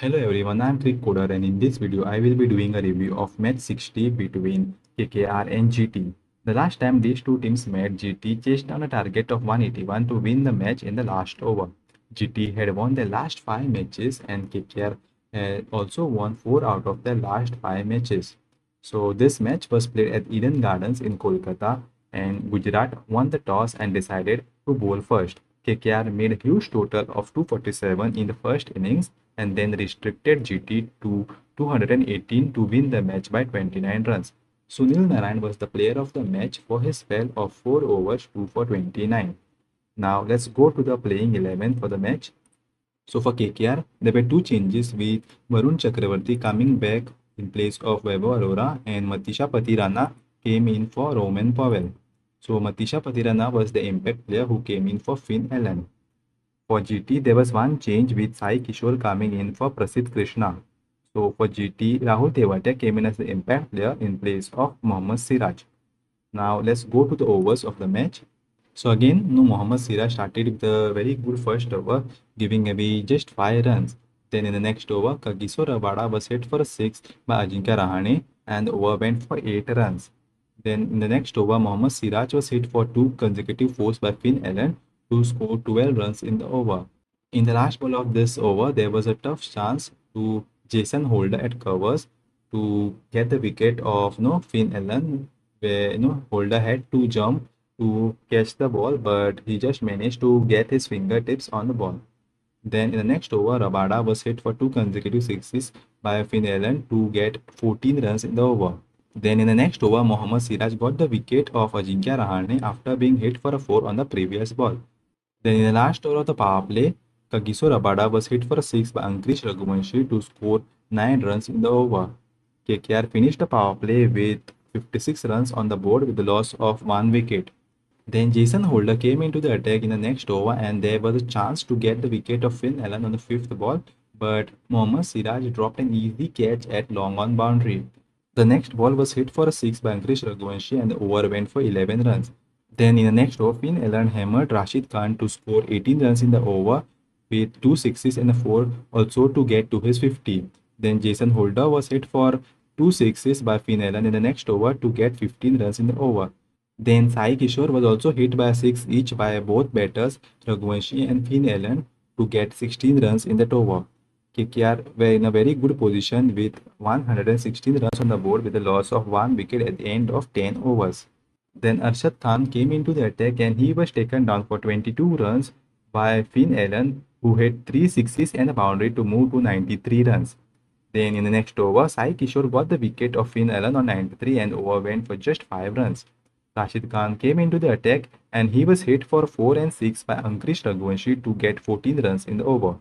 Hello everyone, I am Crick Coder and in this video I will be doing a review of match 60 between KKR and GT. The last time these two teams met, GT chased down a target of 181 to win the match in the last over. GT had won their last 5 matches and KKR had also won 4 out of their last 5 matches. So this match was played at Eden Gardens in Kolkata and Gujarat won the toss and decided to bowl first. KKR made a huge total of 247 in the first innings and then restricted GT to 218 to win the match by 29 runs. Sunil Narayan was the player of the match for his spell of 4 overs 2 for 29. Now let's go to the playing 11 for the match. So for KKR, there were two changes with Varun Chakravarti coming back in place of Vaibhav Arora and Matisha Patirana came in for Roman Powell. So Matisha Patirana was the impact player who came in for Finn Allen. For GT, there was one change with Sai Kishore coming in for Prasidh Krishna. So for GT, Rahul Tewatia came in as the impact player in place of Mohammad Siraj. Now let's go to the overs of the match. So again, Mohammad Siraj started with a very good first over, giving away just 5 runs. Then in the next over, Kagiso Rabada was hit for a 6 by Ajinkya Rahane and the over went for 8 runs. Then in the next over, Mohammad Siraj was hit for 2 consecutive fours by Finn Allen to score 12 runs in the over. In the last ball of this over, there was a tough chance to Jason Holder at covers to get the wicket of Finn Allen, where Holder had to jump to catch the ball, but he just managed to get his fingertips on the ball. Then in the next over, Rabada was hit for 2 consecutive sixes by Finn Allen to get 14 runs in the over. Then in the next over, Mohammad Siraj got the wicket of Ajinkya Rahane after being hit for a 4 on the previous ball. Then in the last over of the power play, Kagiso Rabada was hit for a 6 by Ankush Raghuvanshi to score 9 runs in the over. KKR finished the power play with 56 runs on the board with the loss of 1 wicket. Then Jason Holder came into the attack in the next over and there was a chance to get the wicket of Finn Allen on the 5th ball, but Mohammad Siraj dropped an easy catch at long on boundary. The next ball was hit for a 6 by Ankush Raghuvanshi and the over went for 11 runs. Then in the next over, Finn Allen hammered Rashid Khan to score 18 runs in the over with 2 sixes and a 4 also to get to his 50. Then Jason Holder was hit for 2 sixes by Finn Allen in the next over to get 15 runs in the over. Then Sai Kishore was also hit by a 6 each by both batters Raghuvanshi and Finn Allen to get 16 runs in that over. KKR were in a very good position with 116 runs on the board with a loss of 1 wicket at the end of 10 overs. Then Arshad Khan came into the attack and he was taken down for 22 runs by Finn Allen who hit 3 sixes and a boundary to move to 93 runs. Then in the next over, Sai Kishore got the wicket of Finn Allen on 93 and over went for just 5 runs. Rashid Khan came into the attack and he was hit for 4 and 6 by Ankush Raghuvanshi to get 14 runs in the over.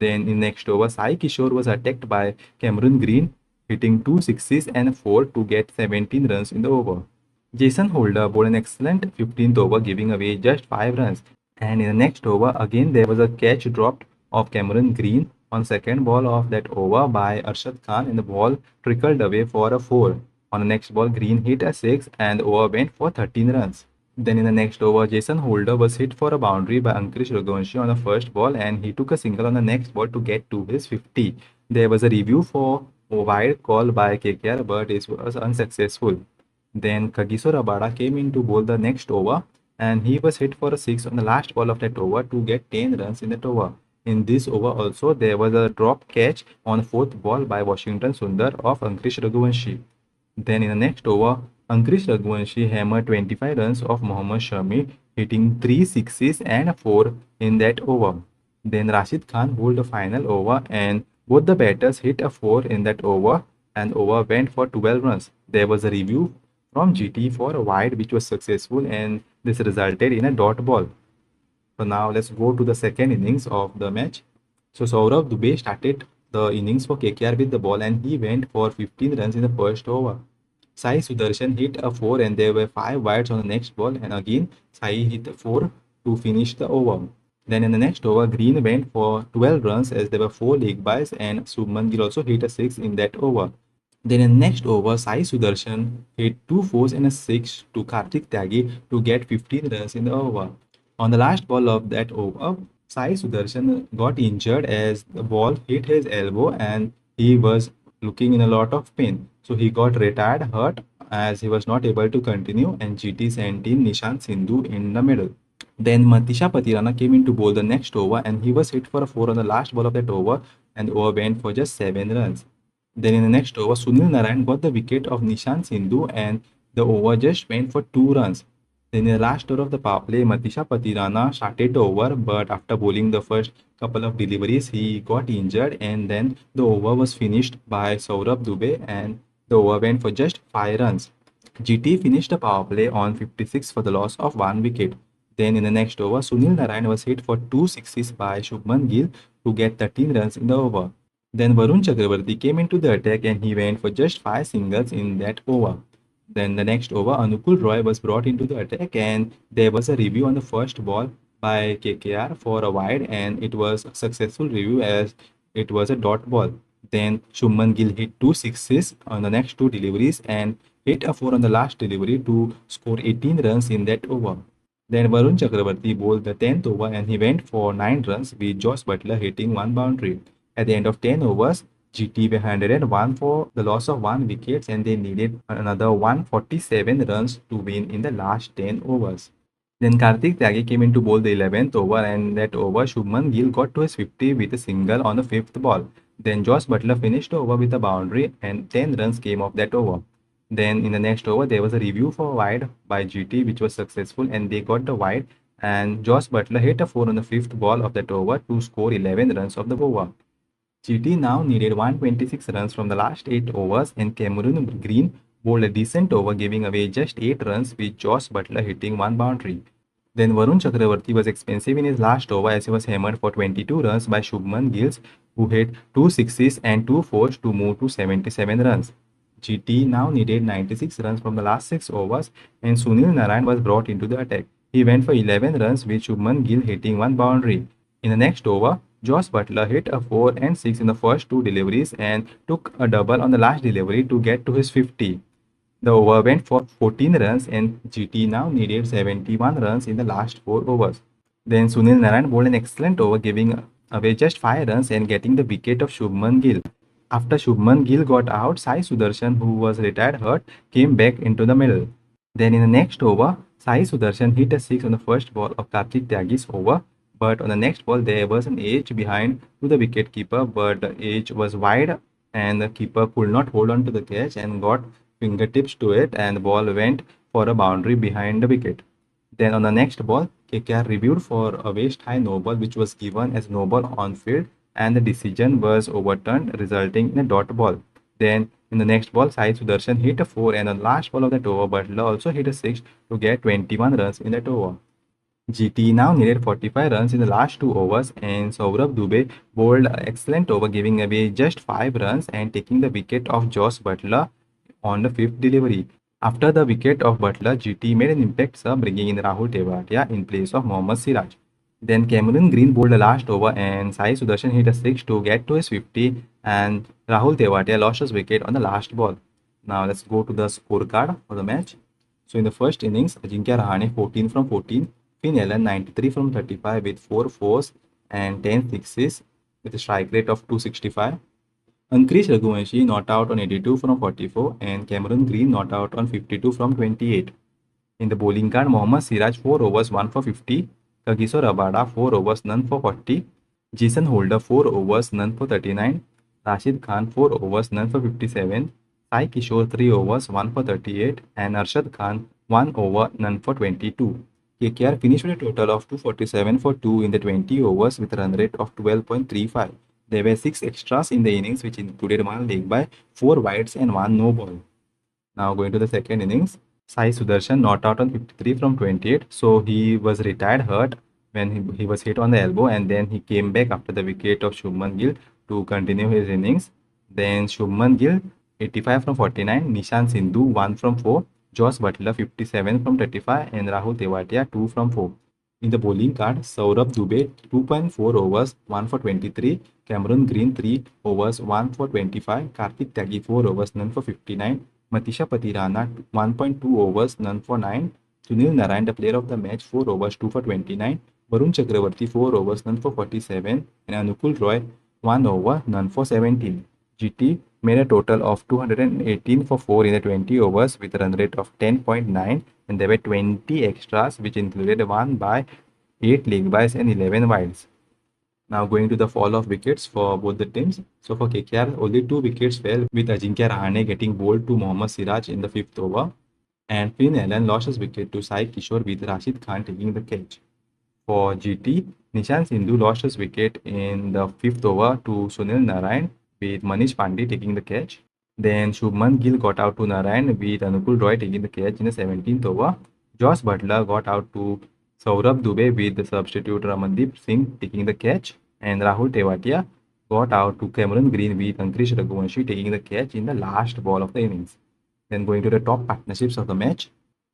Then in the next over, Sai Kishore was attacked by Cameron Green, hitting 2 sixes and a 4 to get 17 runs in the over. Jason Holder bowled an excellent 15th over, giving away just 5 runs. And in the next over, again there was a catch dropped of Cameron Green on second ball of that over by Arshad Khan and the ball trickled away for a 4. On the next ball, Green hit a 6 and the over went for 13 runs. Then in the next over, Jason Holder was hit for a boundary by Ankush Raghuvanshi on the first ball and he took a single on the next ball to get to his 50. There was a review for a wide call by KKR but it was unsuccessful. Then Kagiso Rabada came in to bowl the next over and he was hit for a 6 on the last ball of that over to get 10 runs in that over. In this over also, there was a drop catch on the 4th ball by Washington Sundar of Ankush Raghuvanshi. Then in the next over, Ankush Raghuvanshi hammered 25 runs of Mohammad Shami, hitting 3 sixes and a 4 in that over. Then Rashid Khan bowled the final over and both the batters hit a 4 in that over and over went for 12 runs. There was a review from GT for a wide which was successful and this resulted in a dot ball. So now let's go to the second innings of the match. So Saurav Dubey started the innings for KKR with the ball and he went for 15 runs in the first over. Sai Sudarshan hit a 4 and there were 5 wides on the next ball and again Sai hit a 4 to finish the over. Then in the next over, Green went for 12 runs as there were 4 leg byes and Subman Gill also hit a 6 in that over. Then in the next over, Sai Sudarshan hit 2 fours and a 6 to Kartik Tyagi to get 15 runs in the over. On the last ball of that over, Sai Sudarshan got injured as the ball hit his elbow and he was looking in a lot of pain. So he got retired hurt as he was not able to continue, and GT sent in Nishant Sindhu in the middle. Then Matisha Patirana came in to bowl the next over and he was hit for a 4 on the last ball of that over, and the over went for just 7 runs. Then in the next over, Sunil Narayan got the wicket of Nishant Sindhu and the over just went for 2 runs. Then in the last over of the power play, Matisha Patirana started the over, but after bowling the first couple of deliveries, he got injured, and then the over was finished by Saurabh Dubey and the over went for just 5 runs. GT finished the power play on 56 for the loss of 1 wicket. Then in the next over, Sunil Narayan was hit for 2 sixes by Shubman Gill to get 13 runs in the over. Then Varun Chakravarti came into the attack and he went for just 5 singles in that over. Then the next over, Anukul Roy was brought into the attack and there was a review on the first ball by KKR for a wide, and it was a successful review as it was a dot ball. Then Shuman Gill hit 2 sixes on the next 2 deliveries and hit a 4 on the last delivery to score 18 runs in that over. Then Varun Chakravarti bowled the 10th over and he went for 9 runs with Josh Butler hitting 1 boundary. At the end of 10 overs, GT were handed at 1 for the loss of 1 wickets and they needed another 147 runs to win in the last 10 overs. Then Karthik Tyagi came in to bowl the 11th over, and that over Shubman Gill got to his 50 with a single on the 5th ball. Then Josh Butler finished the over with a boundary and 10 runs came off that over. Then in the next over, there was a review for wide by GT, which was successful, and they got the wide. And Josh Butler hit a 4 on the 5th ball of that over to score 11 runs of the over. GT now needed 126 runs from the last 8 overs, and Cameron Green bowled a decent over, giving away just 8 runs with Josh Butler hitting 1 boundary. Then Varun Chakravarti was expensive in his last over as he was hammered for 22 runs by Shubman Gill, who hit 2 sixes and 2 fours to move to 77 runs. GT now needed 96 runs from the last 6 overs, and Sunil Narayan was brought into the attack. He went for 11 runs with Shubman Gill hitting 1 boundary. In the next over, Josh Butler hit a 4 and 6 in the first 2 deliveries and took a double on the last delivery to get to his 50. The over went for 14 runs and GT now needed 71 runs in the last 4 overs. Then Sunil Narayan bowled an excellent over, giving away just 5 runs and getting the wicket of Shubman Gill. After Shubman Gill got out, Sai Sudarshan, who was retired hurt, came back into the middle. Then in the next over, Sai Sudarshan hit a 6 on the first ball of Karthik Tyagi's over, but on the next ball there was an edge behind to the wicketkeeper, but the edge was wide and the keeper could not hold on to the catch and got fingertips to it, and the ball went for a boundary behind the wicket. Then on the next ball, KKR reviewed for a waist high no ball, which was given as no ball on field, and the decision was overturned, resulting in a dot ball. Then in the next ball, Sai Sudarshan hit a 4, and on the last ball of that over, Butler also hit a 6 to get 21 runs in that over. GT now needed 45 runs in the last 2 overs, and Saurabh Dubey bowled an excellent over, giving away just 5 runs and taking the wicket of Josh Butler on the 5th delivery. After the wicket of Butler, GT made an impact sub, bringing in Rahul Tewatia in place of Mohammad Siraj. Then Cameron Green bowled the last over and Sai Sudarshan hit a 6 to get to his 50, and Rahul Tewatia lost his wicket on the last ball. Now let's go to the scorecard of the match. So in the first innings, Ajinkya Rahane 14 from 14, Finn Allen 93 from 35 with 4 fours and 10 sixes with a strike rate of 265. Ankrish Raghuvanshi not out on 82 from 44 and Cameron Green not out on 52 from 28. In the bowling card, Mohammad Siraj 4 overs 1 for 50, Kagiso Rabada 4 overs none for 40, Jason Holder 4 overs none for 39, Rashid Khan 4 overs none for 57, Sai Kishore 3 overs 1 for 38 and Arshad Khan 1 over none for 22. KKR finished with a total of 247 for 2 in the 20 overs with a run rate of 12.35. There were 6 extras in the innings, which included 1 leg by, 4 wides and 1 no ball. Now going to the second innings, Sai Sudarshan not out on 53 from 28, so he was retired hurt when he was hit on the elbow, and then he came back after the wicket of Shubman Gill to continue his innings. Then Shubman Gill 85 from 49, Nishant Sindhu 1 from 4, Josh Butler 57 from 35 and Rahul Tewatia 2 from 4. In the bowling card, Saurabh Dubey 2.4 overs 1 for 23, Cameron Green 3 overs 1 for 25, Karthik Tyagi 4 overs none for 59, Matisha Patirana 1.2 overs none for 9, Sunil Narayan, the player of the match, 4 overs 2 for 29, Varun Chakravarti 4 overs, none for 47, and Anukul Roy 1 over, none for 17. GT made a total of 218 for 4 in the 20 overs with a run rate of 10.9, and there were 20 extras which included 1 by, 8 leg byes and 11 wides. Now going to the fall of wickets for both the teams. So for KKR, only 2 wickets fell with Ajinkya Rahane getting bowled to Mohammad Siraj in the 5th over, and Finn Allen lost his wicket to Sai Kishore with Rashid Khan taking the catch. For GT, Nishan Sindhu lost his wicket in the 5th over to Sunil Narayan with Manish Pandey taking the catch. Then Shubman Gill got out to Narayan with Anukul Roy taking the catch in the 17th over. Josh Butler got out to Saurabh Dubey with the substitute Ramandeep Singh taking the catch. And Rahul Tewatia got out to Cameron Green with Ankrish Raghuvanshi taking the catch in the last ball of the innings. Then going to the top partnerships of the match.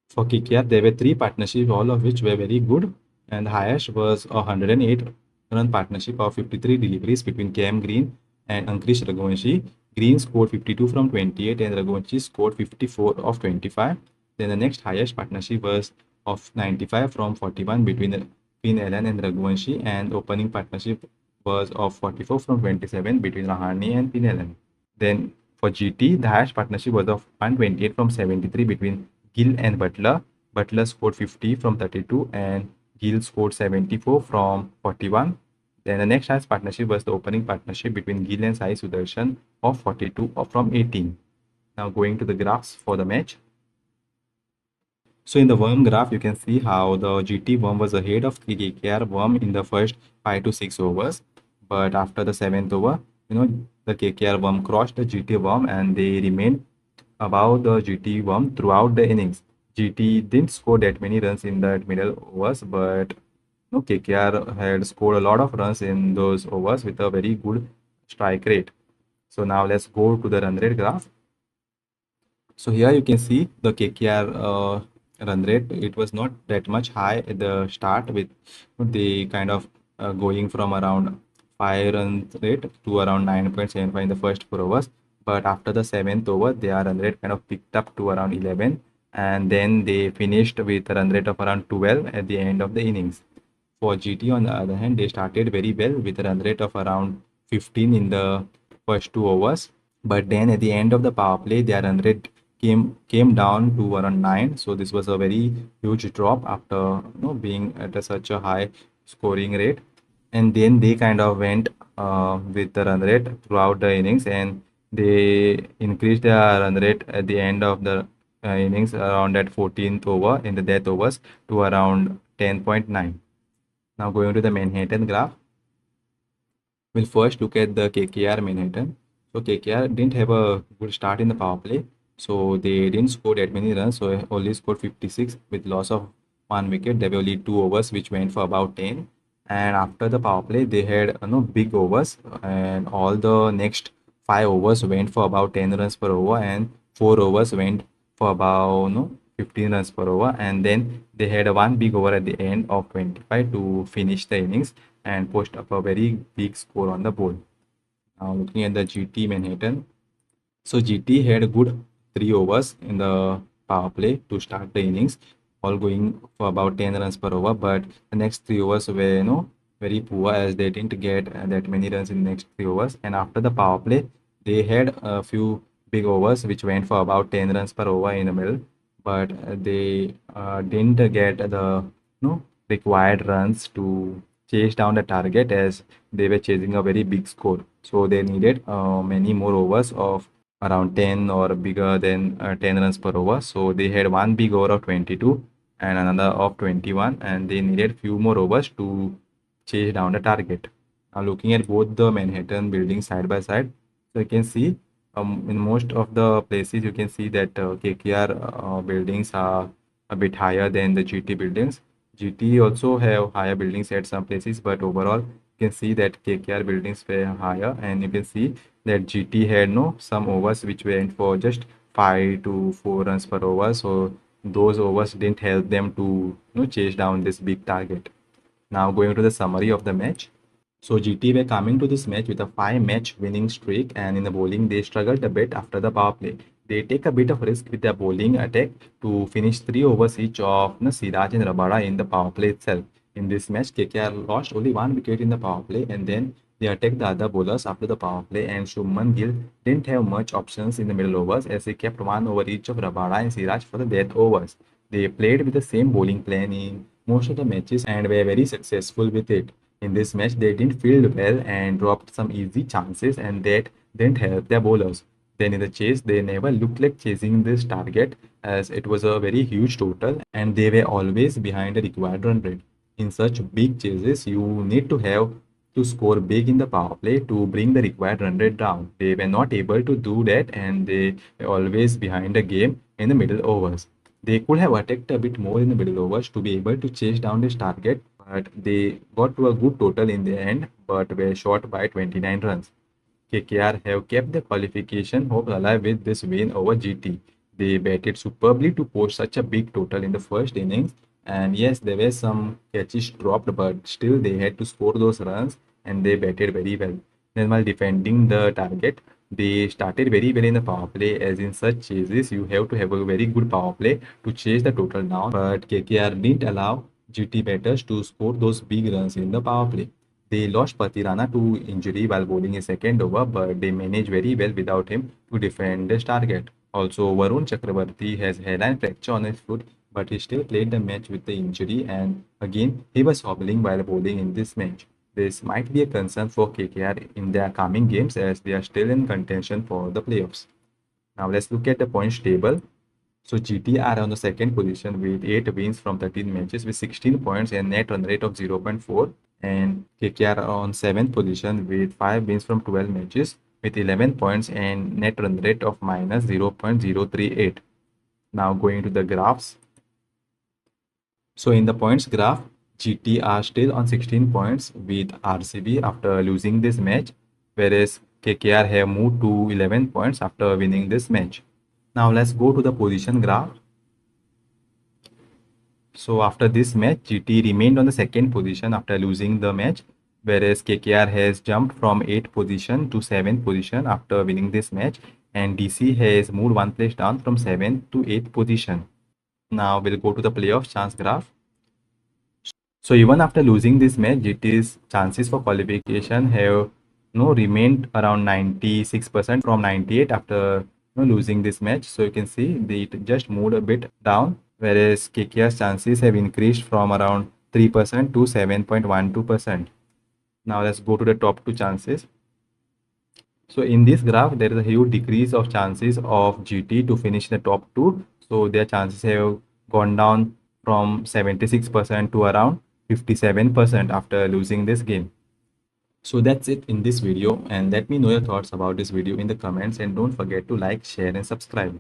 For KKR, there were 3 partnerships, all of which were very good. And the highest was a 108 run partnership of 53 deliveries between Cam Green and Ankrish Raghuvanshi. Green scored 52 from 28 and Raghuvanshi scored 54 of 25. Then the next highest partnership was of 95 from 41 between Finn Allen and Raghuvanshi, and opening partnership was of 44 from 27 between Rahane and Finn Allen. Then for GT, the highest partnership was of 128 from 73 between Gill and Butler. Butler scored 50 from 32 and Gill scored 74 from 41. Then the next highest partnership was the opening partnership between Gill and Sai Sudarshan of 42 from 18. Now going to the graphs for the match. So in the worm graph, you can see how the GT worm was ahead of the KKR worm in the first 5 to 6 overs. But after the 7th over, the KKR worm crossed the GT worm and they remained above the GT worm throughout the innings. GT didn't score that many runs in the middle overs, but KKR had scored a lot of runs in those overs with a very good strike rate. So now let's go to the run rate graph. So here you can see the KKR run rate. It was not that much high at the start, with the kind of going from around 5 run rate to around 9.75 in the first 4 overs. But after the 7th over, their run rate kind of picked up to around 11, and then they finished with a run rate of around 12 at the end of the innings. For GT, on the other hand, they started very well with a run rate of around 15 in the first 2 overs. But then at the end of the power play, their run rate came down to around 9. So this was a very huge drop after being at such a high scoring rate. And then they kind of went with the run rate throughout the innings, and they increased their run rate at the end of the innings around that 14th over in the death overs to around 10.9. Now going to the Manhattan graph, we'll first look at the KKR Manhattan. So KKR didn't have a good start in the power play, so they didn't score that many runs. So only scored 56 with loss of 1 wicket. There were only 2 overs which went for about 10. And after the power play, they had big overs, and all the next 5 overs went for about 10 runs per over, and 4 overs went for about 15 runs per over, and then they had a 1 big over at the end of 25 to finish the innings and post up a very big score on the board. Now looking at the GT Manhattan, so GT had a good 3 overs in the power play to start the innings, all going for about 10 runs per over, but the next 3 overs were very poor, as they didn't get that many runs in the next 3 overs. And after the power play, they had a few big overs which went for about 10 runs per over in the middle, but they didn't get the required runs to chase down the target, as they were chasing a very big score. So they needed many more overs of around 10 or bigger than 10 runs per over. So they had 1 big over of 22 and another of 21, and they needed few more overs to chase down the target. Now looking at both the Manhattan buildings side by side, so you can see in most of the places you can see that KKR buildings are a bit higher than the GT buildings. GT also have higher buildings at some places, but overall you can see that KKR buildings were higher, and you can see that GT had some overs which went for just 5 to 4 runs per over. So those overs didn't help them to chase down this big target. Now going to the summary of the match. So GT were coming to this match with a 5-match winning streak, and in the bowling they struggled a bit after the power play. They take a bit of risk with their bowling attack to finish 3 overs each of Siraj and Rabada in the power play itself. In this match, KKR lost only one wicket in the power play and then they attacked the other bowlers after the power play, and Shubman Gill didn't have much options in the middle overs as he kept one over each of Rabada and Siraj for the death overs. They played with the same bowling plan in most of the matches and were very successful with it. In this match, they didn't field well and dropped some easy chances, and that didn't help their bowlers. Then in the chase, they never looked like chasing this target as it was a very huge total and they were always behind the required run rate. In such big chases, you need to have to score big in the power play to bring the required run rate down. They were not able to do that and they were always behind the game in the middle overs. They could have attacked a bit more in the middle overs to be able to chase down this target, but they got to a good total in the end but were short by 29 runs. KKR have kept the qualification hope alive with this win over GT. They batted superbly to post such a big total in the first innings. And yes, there were some catches dropped, but still they had to score those runs and they batted very well. Then, while defending the target, they started very well in the power play. As in such chases, you have to have a very good power play to chase the total down. But KKR didn't allow GT batters to score those big runs in the power play. They lost Patirana to injury while bowling a second over, but they managed very well without him to defend his target. Also, Varun Chakravarti has hairline fracture on his foot, but he still played the match with the injury, and again he was hobbling while bowling in this match. This might be a concern for KKR in their coming games as they are still in contention for the playoffs. Now let's look at the points table. So GT are on the second position with 8 wins from 13 matches with 16 points and net run rate of 0.4, and KKR are on 7th position with 5 wins from 12 matches with 11 points and net run rate of minus 0.038. Now going to the graphs. So in the points graph, GT are still on 16 points with RCB after losing this match, whereas KKR have moved to 11 points after winning this match. Now let's go to the position graph. So after this match, GT remained on the second position after losing the match, whereas KKR has jumped from 8th position to 7th position after winning this match, and DC has moved one place down from 7th to 8th position. Now we'll go to the playoff chance graph. So even after losing this match, GT's chances for qualification have remained around 96% from 98 after losing this match. So you can see it just moved a bit down, whereas KKR's chances have increased from around 3% to 7.12%. Now let's go to the top two chances. So in this graph, there is a huge decrease of chances of GT to finish the top two. So their chances have gone down from 76% to around 57% after losing this game. So that's it in this video, and let me know your thoughts about this video in the comments, and don't forget to like, share and subscribe.